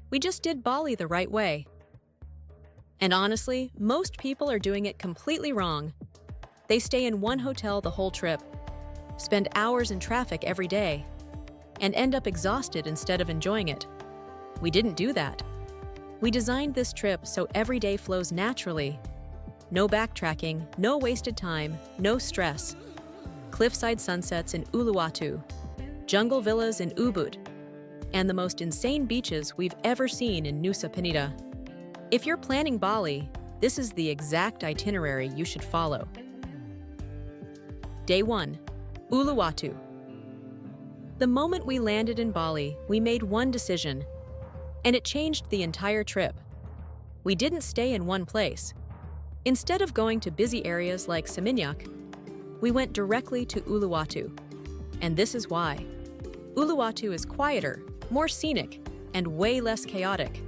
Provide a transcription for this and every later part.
We just did Bali the right way. And honestly, most people are doing it completely wrong. They stay in one hotel the whole trip, spend hours in traffic every day, and end up exhausted instead of enjoying it. We didn't do that. We designed this trip so every day flows naturally. No backtracking, no wasted time, no stress. Cliffside sunsets in Uluwatu, jungle villas in Ubud, and the most insane beaches we've ever seen in Nusa Penida. If you're planning Bali, this is the exact itinerary you should follow. Day 1. Uluwatu. The moment we landed in Bali, we made one decision, and it changed the entire trip. We didn't stay in one place. Instead of going to busy areas like Seminyak, we went directly to Uluwatu. And this is why. Uluwatu is quieter, more scenic, and way less chaotic.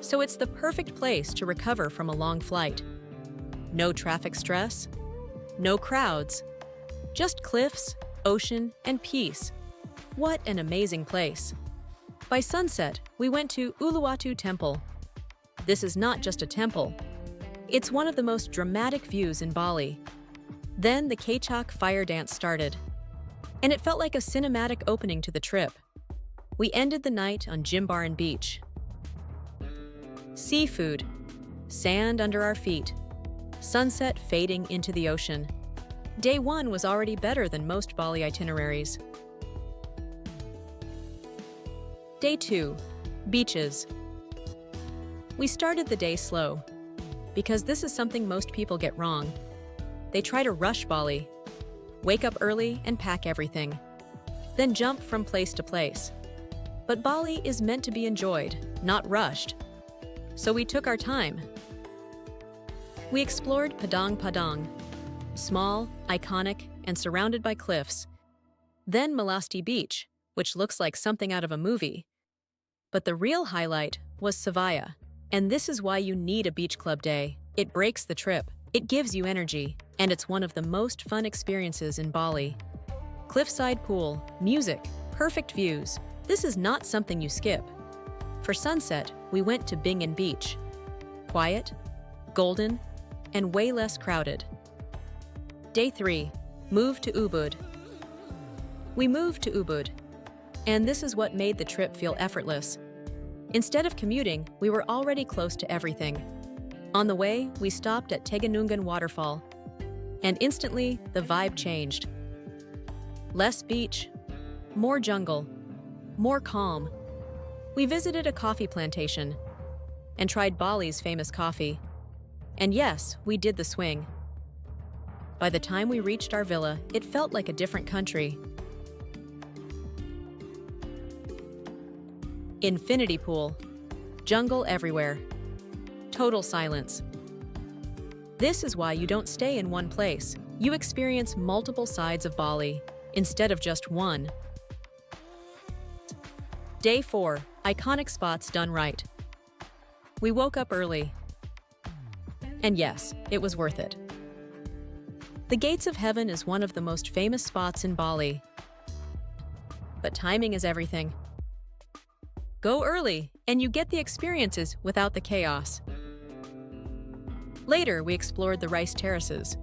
So it's the perfect place to recover from a long flight. No traffic stress, no crowds, just cliffs, ocean, and peace. What an amazing place. By sunset, we went to Uluwatu Temple. This is not just a temple. It's one of the most dramatic views in Bali. Then the Kecak fire dance started, and it felt like a cinematic opening to the trip. We ended the night on Jimbaran beach. Seafood, sand under our feet, sunset fading into the ocean. Day 1 was already better than most Bali itineraries. Day 2. Beaches. We started the day slow, because this is something most people get wrong. They try to rush Bali, wake up early and pack everything, then jump from place to place. But Bali is meant to be enjoyed, not rushed. So we took our time. We explored Padang, small, iconic, and surrounded by cliffs. Then Melasti Beach, which looks like something out of a movie. But the real highlight was Savaya. And this is why you need a beach club day. It breaks the trip, it gives you energy, and it's one of the most fun experiences in Bali. Cliffside pool, music, perfect views. This is not something you skip. For sunset, we went to Bingan Beach. Quiet, golden, and way less crowded. Day 3. Move to Ubud. We moved to Ubud, and this is what made the trip feel effortless. Instead of commuting, we were already close to everything. On the way, we stopped at Tegalalang waterfall, and instantly, the vibe changed. Less beach, more jungle, more calm. We visited a coffee plantation and tried Bali's famous coffee. And yes, we did the swing. By the time we reached our villa, it felt like a different country. Infinity pool, jungle everywhere, total silence. This is why you don't stay in one place. You experience multiple sides of Bali instead of just one. Day 4. Iconic spots done right. We woke up early. And yes, it was worth it. The Gates of Heaven is one of the most famous spots in Bali. But timing is everything. Go early, and you get the experiences without the chaos. Later, we explored the rice terraces.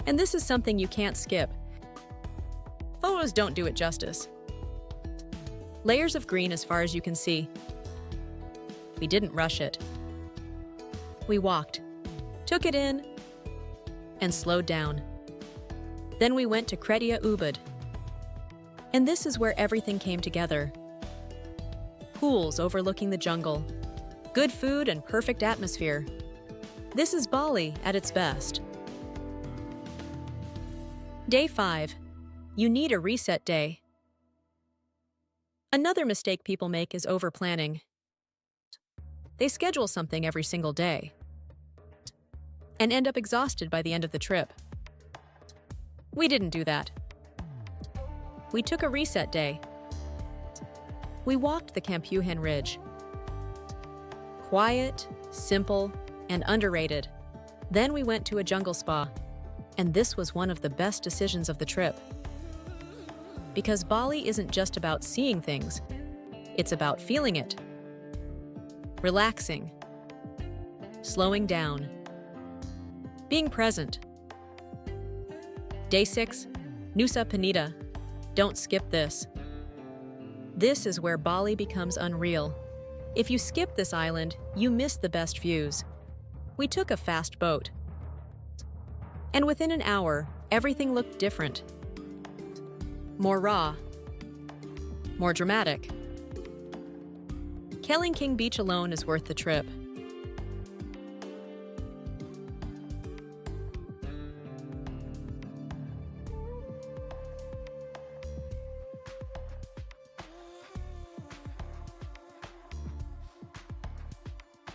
And this is something you can't skip. Photos don't do it justice. Layers of green as far as you can see. We didn't rush it. We walked, took it in, and slowed down. Then we went to Ubud. And this is where everything came together. Pools overlooking the jungle, good food and perfect atmosphere. This is Bali at its best. Day 5. You need a reset day. Another mistake people make is over-planning. They schedule something every single day and end up exhausted by the end of the trip. We didn't do that. We took a reset day. We walked the Campuhan Ridge. Quiet, simple, and underrated. Then we went to a jungle spa, and this was one of the best decisions of the trip. Because Bali isn't just about seeing things, It's about feeling it, relaxing, slowing down, being present. Day 6, Nusa Penida. Don't skip this. This is where Bali becomes unreal. If you skip this island, you miss the best views. We took a fast boat, and within an hour, everything looked different. More raw, more dramatic. Kelingking Beach alone is worth the trip.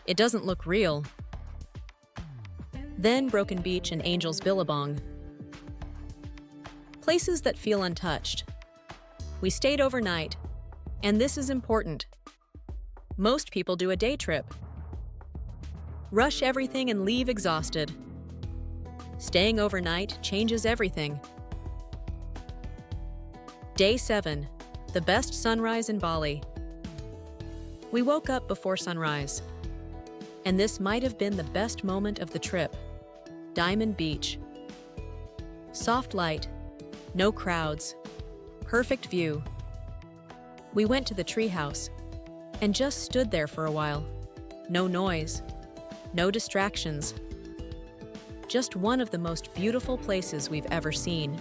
It doesn't look real. Then Broken Beach and Angel's Billabong. Places that feel untouched. We stayed overnight, and this is important. Most people do a day trip. Rush everything and leave exhausted. Staying overnight changes everything. Day 7, the best sunrise in Bali. We woke up before sunrise, and this might have been the best moment of the trip. Diamond Beach. Soft light, no crowds, perfect view. We went to the Treehouse and just stood there for a while. No noise, no distractions. Just one of the most beautiful places we've ever seen.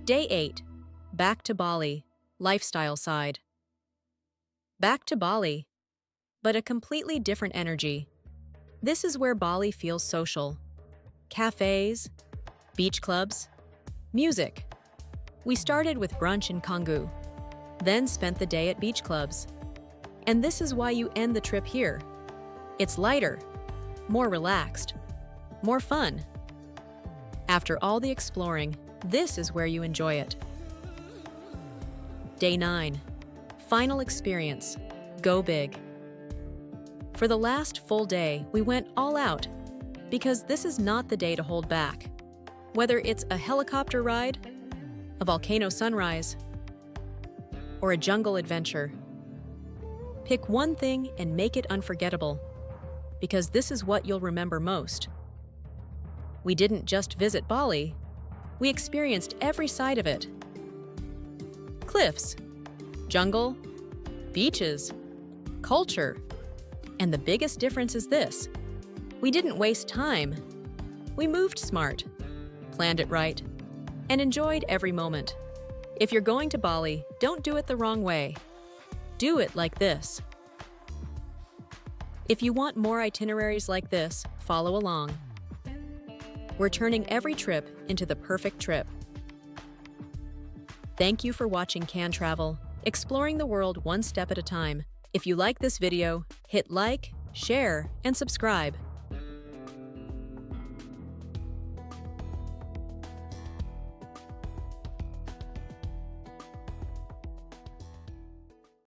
Day 8, back to Bali, lifestyle side. Back to Bali, but a completely different energy. This is where Bali feels social. Cafes, beach clubs, music. We started with brunch in Canggu, then spent the day at beach clubs. And this is why you end the trip here. It's lighter, more relaxed, more fun. After all the exploring, this is where you enjoy it. Day 9, final experience, go big. For the last full day, we went all out, because this is not the day to hold back. Whether it's a helicopter ride, a volcano sunrise, or a jungle adventure, pick one thing and make it unforgettable, because this is what you'll remember most. We didn't just visit Bali, we experienced every side of it. Cliffs, jungle, beaches, culture. And the biggest difference is this: we didn't waste time. We moved smart, planned it right, and enjoyed every moment. If you're going to Bali, don't do it the wrong way. Do it like this. If you want more itineraries like this, follow along. We're turning every trip into the perfect trip. Thank you for watching Can Travel, exploring the world one step at a time. If you like this video, hit like, share, and subscribe.